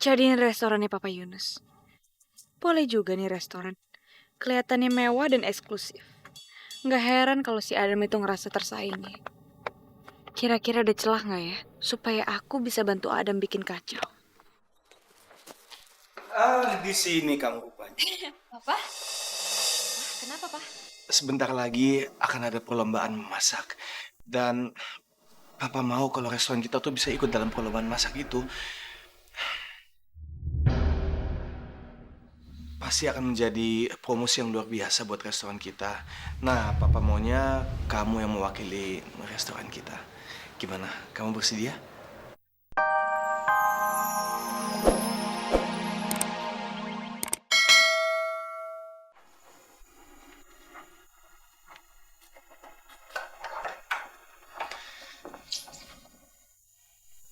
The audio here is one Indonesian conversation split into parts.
Jadiin restorannya Papa Yunus. Boleh juga nih restoran. Kelihatannya mewah dan eksklusif. Nggak heran kalau si Adam itu ngerasa tersaingi. Kira-kira ada celah nggak ya? Supaya aku bisa bantu Adam bikin kacau. Di sini kamu rupanya. Papa? Kenapa, Pak? Sebentar lagi akan ada perlombaan masak. Dan Papa mau kalau restoran kita tuh bisa ikut dalam perlombaan masak itu. Pasti akan menjadi promosi yang luar biasa buat restoran kita. Nah, Papa maunya kamu yang mewakili restoran kita. Gimana? Kamu bersedia?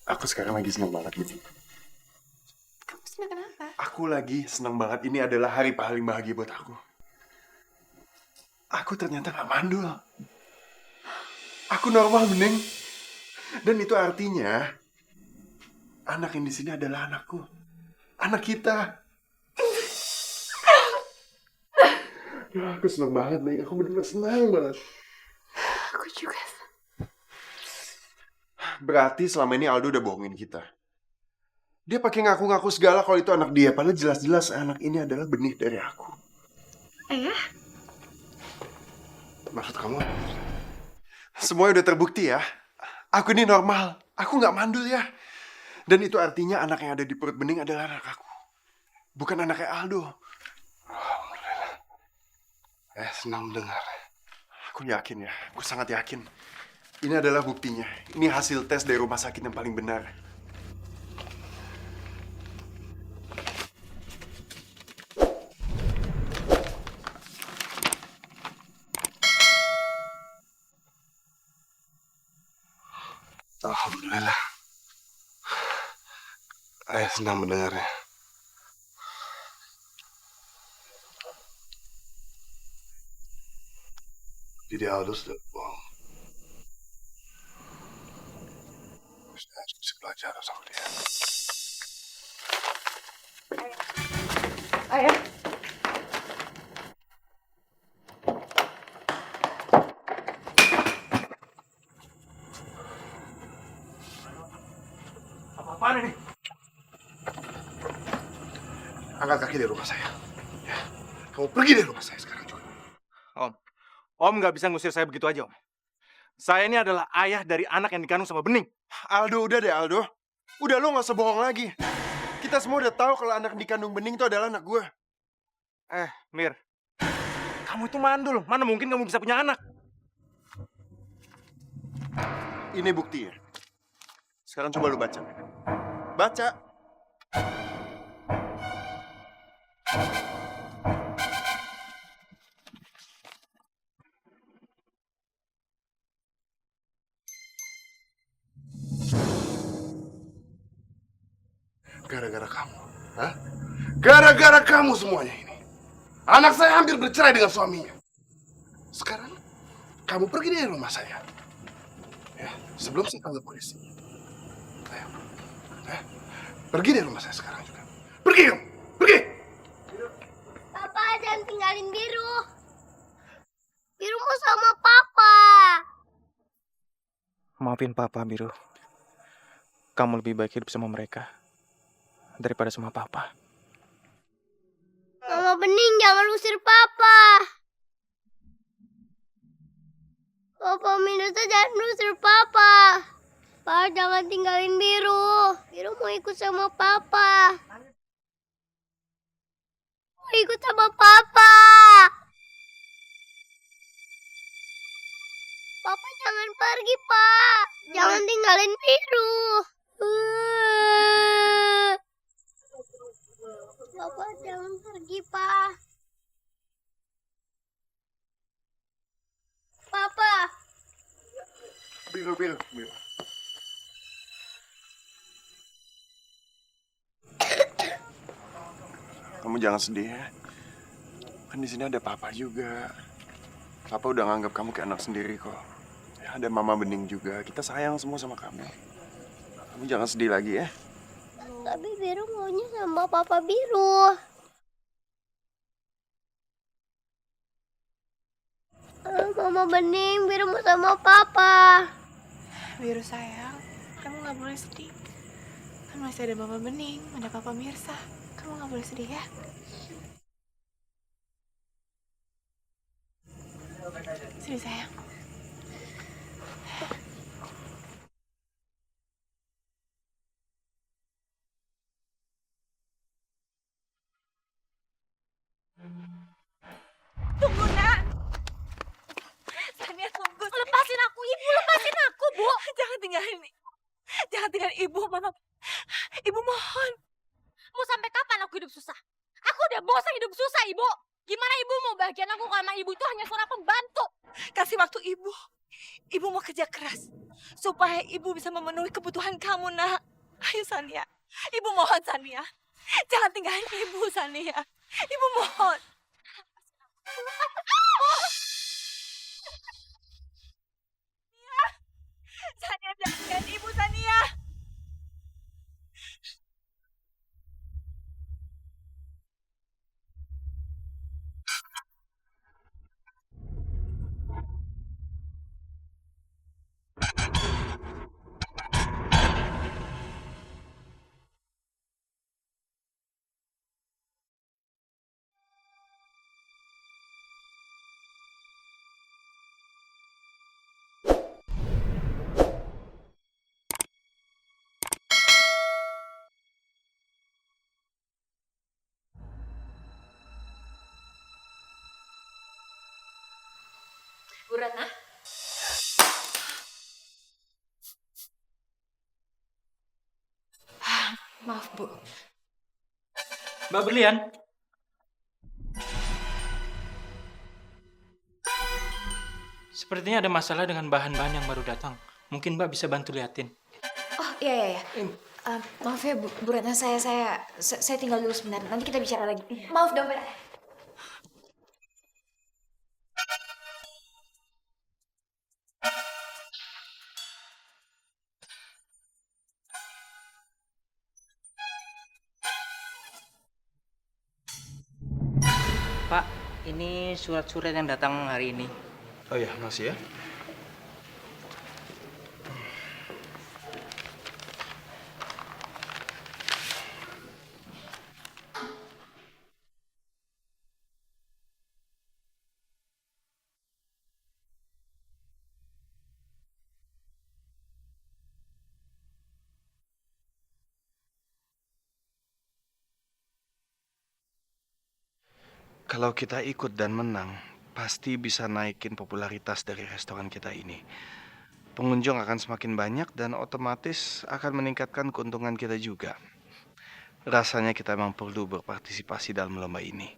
Aku sekarang lagi senang banget gitu. Kamu senang kenapa? Aku lagi senang banget. Ini adalah hari paling bahagia buat aku. Aku ternyata gak mandul. Aku normal, Bening. Dan itu artinya anak yang di sini adalah anakku. Anak kita. Ya, aku senang banget, Bening. Aku benar-benar senang banget. Aku juga. Berarti selama ini Aldo udah bohongin kita. Dia pakai ngaku-ngaku segala kalau itu anak dia. Padahal jelas-jelas anak ini adalah benih dari aku. Ayah? Maksud kamu? Semuanya udah terbukti ya. Aku ini normal. Aku nggak mandul ya. Dan itu artinya anak yang ada di perut Bening adalah anak aku. Bukan anaknya Aldo. Alhamdulillah. Senang mendengar. Aku yakin ya. Aku sangat yakin. Ini adalah buktinya. Ini hasil tes dari rumah sakit yang paling benar. Alhamdulillah. Ayah senang mendengarnya. Jadi Aldo sudah bohong. Saya harus bisa belajar sama dia. Ayah? Apa-apaan ini? Angkat kaki dari rumah saya. Ya. Kamu pergi dari rumah saya sekarang juga. Om nggak bisa ngusir saya begitu aja, Om. Saya ini adalah ayah dari anak yang dikandung sama Bening. Aldo, udah deh Aldo. Udah, lo gak usah bohong lagi. Kita semua udah tahu kalau anak dikandung Bening itu adalah anak gue. Mir. Kamu itu mandul. Mana mungkin kamu bisa punya anak? Ini buktinya. Sekarang coba lo baca. Baca. Gara-gara kamu. Hah? Gara-gara kamu semuanya ini. Anak saya hampir bercerai dengan suaminya. Sekarang, kamu pergi dari rumah saya. Ya, sebelum saya panggil polisi. Ayo. Pergi dari rumah saya sekarang juga. Pergi kamu! Pergi! Papa, jangan tinggalin Biru. Biru mau sama Papa. Maafin Papa, Biru. Kamu lebih baik hidup sama mereka daripada sama Papa. Mama Bening, jangan usir Papa. Papa Minata, jangan usir Papa. Papa, jangan tinggalin Biru. Biru mau ikut sama Papa. Mau ikut sama Papa. Papa jangan pergi, Pak. Jangan tinggalin Biru. Papa jangan pergi, Pak. Papa. Biru. Kamu jangan sedih ya. Kan di sini ada Papa juga. Papa udah nganggap kamu kayak anak sendiri kok. Ya, ada Mama Bening juga. Kita sayang semua sama kamu. Kamu jangan sedih lagi ya. Tapi Biru maunya sama Papa Biru. Mama Bening, Biru mau sama Papa. Biru sayang, kamu nggak boleh sedih. Kan masih ada Mama Bening, ada Papa Mirsa. Kamu nggak boleh sedih ya. Sini sayang. Tunggu, Nak. Sania, tunggu. Lepasin aku, Ibu. Lepasin aku, Bu. Jangan tinggalin Ibu, Mama. Ibu mohon. Mau sampai kapan aku hidup susah? Aku udah bosan hidup susah, Ibu. Gimana Ibu mau bahagian aku kalau sama Ibu itu hanya seorang pembantu? Kasih waktu Ibu. Ibu mau kerja keras. Supaya Ibu bisa memenuhi kebutuhan kamu, Nak. Ayo, Sania. Ibu mohon, Sania. Jangan tinggalin Ibu, Sania. Ibu mohon. Sania, jangan tinggalin Ibu, Sania. Bu Ratna? Maaf, Bu. Mbak Berlian. Sepertinya ada masalah dengan bahan-bahan yang baru datang. Mungkin Mbak bisa bantu liatin. Oh, iya. Maaf ya, Bu Ratna, saya tinggal dulu sebentar. Nanti kita bicara lagi. Maaf dong, Mbak. Pak, ini surat-surat yang datang hari ini. Oh ya, masih ya. Kalau kita ikut dan menang, pasti bisa naikin popularitas dari restoran kita ini. Pengunjung akan semakin banyak dan otomatis akan meningkatkan keuntungan kita juga. Rasanya kita memang perlu berpartisipasi dalam lomba ini.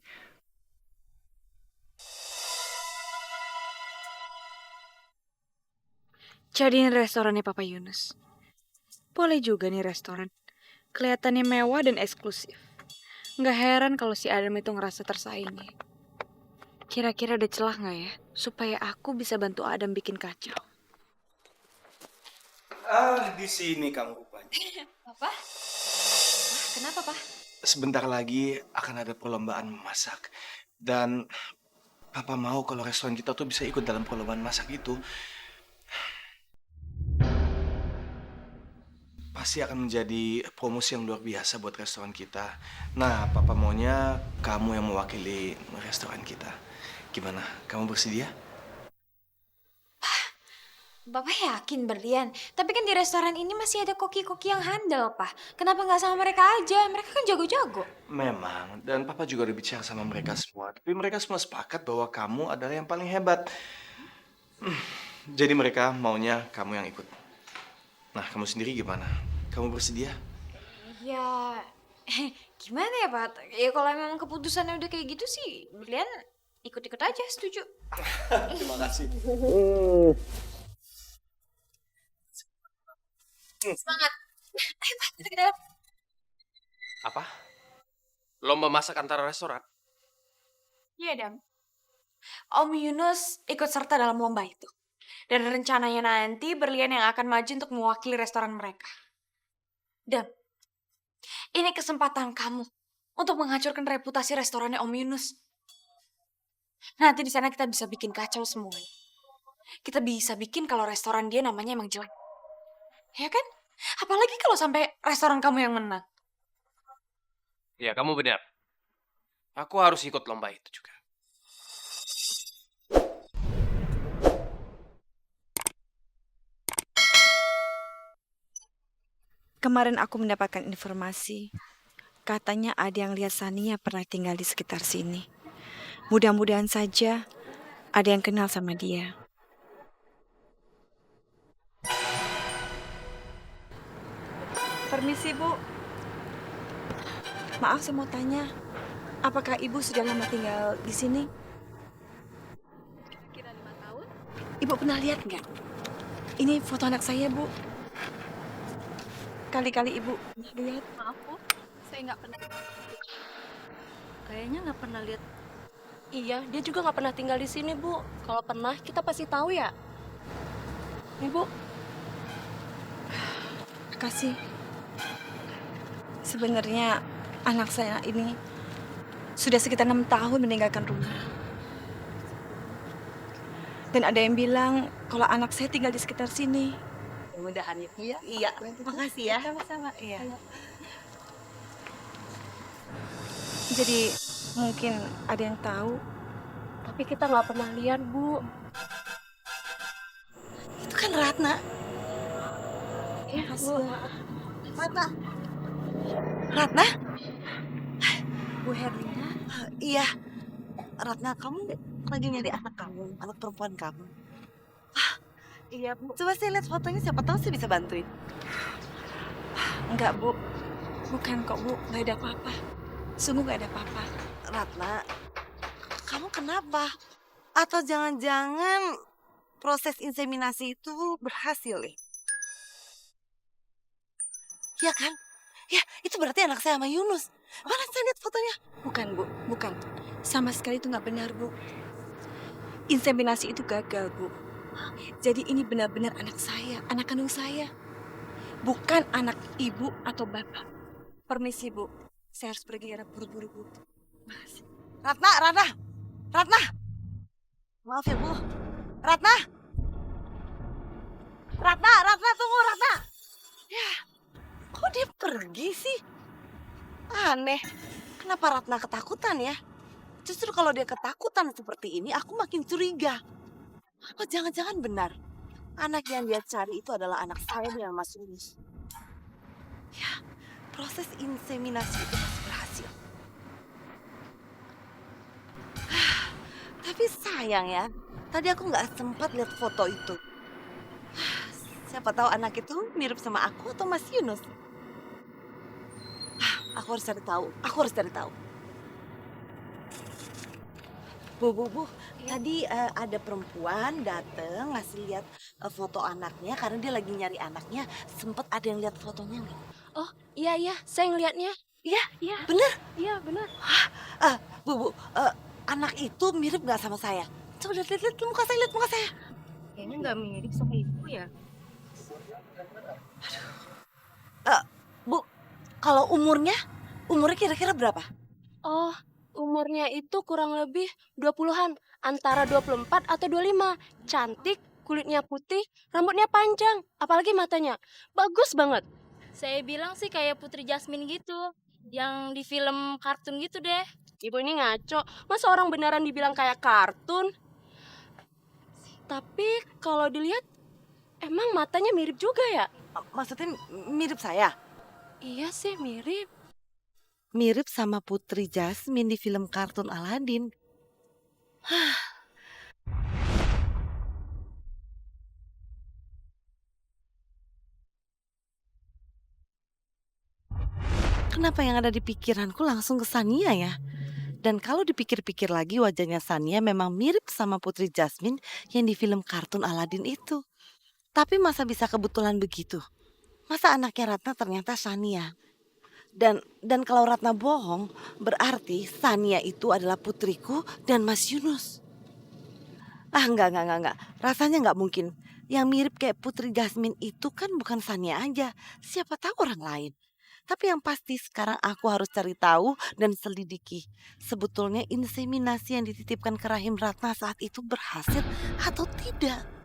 Jadiin restorannya Papa Yunus. Boleh juga nih restoran. Kelihatannya mewah dan eksklusif. Nggak heran kalau si Adam itu ngerasa tersaingi. Kira-kira ada celah nggak ya? Supaya aku bisa bantu Adam bikin kacau. Di sini kamu rupanya. Papa? Kenapa, Pak? Sebentar lagi akan ada perlombaan memasak. Dan Papa mau kalau restoran kita tuh bisa ikut dalam perlombaan masak itu. Pasti akan menjadi promosi yang luar biasa buat restoran kita. Nah, Papa maunya kamu yang mewakili restoran kita. Gimana? Kamu bersedia? Bapak yakin berlian? Tapi kan di restoran ini masih ada koki-koki yang handal, Pak. Kenapa nggak sama mereka aja? Mereka kan jago-jago. Memang, dan Papa juga udah bicara sama mereka semua. Tapi mereka semua sepakat bahwa kamu adalah yang paling hebat. Jadi mereka maunya kamu yang ikut. Nah, kamu sendiri gimana? Kamu bersedia? Ya, gimana ya, Pak? Ya kalau memang keputusannya udah kayak gitu sih, berlian ikut-ikut aja, setuju. Terima kasih. Semangat. Ayo, Pak, kita ke dalam. Apa? Lomba masak antara restoran? Iya, Dam. Om Yunus ikut serta dalam lomba itu. Dan rencananya nanti berlian yang akan maju untuk mewakili restoran mereka. Dam, Ini kesempatan kamu untuk menghancurkan reputasi restorannya Om Yunus. Nanti di sana kita bisa bikin kacau semuanya. Kita bisa bikin kalau restoran dia namanya emang jelek. Ya kan? Apalagi kalau sampai restoran kamu yang menang. Ya, kamu benar. Aku harus ikut lomba itu juga. Kemarin aku mendapatkan informasi, katanya ada yang lihat Sania pernah tinggal di sekitar sini. Mudah-mudahan saja ada yang kenal sama dia. Permisi, Bu. Maaf, saya mau tanya, apakah Ibu sudah lama tinggal di sini? Kira 5 tahun. Ibu pernah lihat nggak? Ini foto anak saya, Bu. Kali-kali Ibu pernah lihat. Maaf Bu, saya nggak pernah. Kayaknya nggak pernah lihat. Iya, dia juga nggak pernah tinggal di sini Bu. Kalau pernah, kita pasti tahu ya. Nih Bu. Makasih. Sebenarnya anak saya ini sudah sekitar 6 tahun meninggalkan rumah. Dan ada yang bilang kalau anak saya tinggal di sekitar sini. Mudah-mudahan ya. Iya, makasih ya. Sama-sama, iya. Jadi mungkin ada yang tahu. Tapi kita nggak pernah lihat Bu. Itu kan Ratna. Iya Bu. Ratna. Ratna? Bu Herlina? Iya, Ratna, kamu lagi nyari anak kamu, anak perempuan kamu. Iya, Bu. Coba saya lihat fotonya, siapa tahu saya bisa bantuin. Enggak, Bu. Bukan kok, Bu. Nggak ada apa-apa. Sungguh nggak ada apa-apa. Ratna, kamu kenapa? Atau jangan-jangan proses inseminasi itu berhasil ya? Ya kan? Ya, itu berarti anak saya sama Yunus. Mana saya lihat fotonya? Bukan, Bu. Bukan. Sama sekali itu nggak benar, Bu. Inseminasi itu gagal, Bu. Jadi ini benar-benar anak saya, anak kandung saya. Bukan anak ibu atau bapak. Permisi, Bu. Saya harus pergi karena buru-buru, Bu. Makasih. Ratna! Maaf ya, Bu. Ratna, tunggu, Ratna. Ya, kok dia pergi sih? Aneh. Kenapa Ratna ketakutan ya? Justru kalau dia ketakutan seperti ini, aku makin curiga. Oh, jangan-jangan benar. Anak yang dia cari itu adalah anak saya dengan Mas Yunus. Ya, proses inseminasi itu pasti berhasil. Tapi sayang ya, tadi aku nggak sempat lihat foto itu. Siapa tahu anak itu mirip sama aku atau Mas Yunus. Aku harus cari tahu. Bu, tadi ada perempuan dateng ngasih lihat foto anaknya karena dia lagi nyari anaknya. Sempet ada yang lihat fotonya nggak? Oh iya, saya ngeliatnya. Iya, bener. Iya benar. Bu, anak itu mirip nggak sama saya? Coba lihat muka saya. Kayaknya nggak mirip sama ibu ya. Bu, kalau umurnya kira-kira berapa? Oh, umurnya itu kurang lebih 20-an, antara 24 atau 25. Cantik, kulitnya putih, rambutnya panjang, apalagi matanya. Bagus banget. Saya bilang sih kayak Putri Jasmine gitu, yang di film kartun gitu deh. Ibu ini ngaco, masa orang beneran dibilang kayak kartun? Tapi kalau dilihat, emang matanya mirip juga ya? Maksudnya mirip saya? Iya sih, mirip. Mirip sama Putri Jasmine di film kartun Aladin. Kenapa yang ada di pikiranku langsung ke Sania ya? Dan kalau dipikir-pikir lagi wajahnya Sania memang mirip sama Putri Jasmine yang di film kartun Aladin itu. Tapi masa bisa kebetulan begitu? Masa anaknya Ratna ternyata Sania? Dan kalau Ratna bohong, berarti Sania itu adalah putriku dan Mas Yunus. Enggak. Rasanya enggak mungkin. Yang mirip kayak Putri Jasmine itu kan bukan Sania aja. Siapa tahu orang lain. Tapi yang pasti sekarang aku harus cari tahu dan selidiki. Sebetulnya inseminasi yang dititipkan ke rahim Ratna saat itu berhasil atau tidak.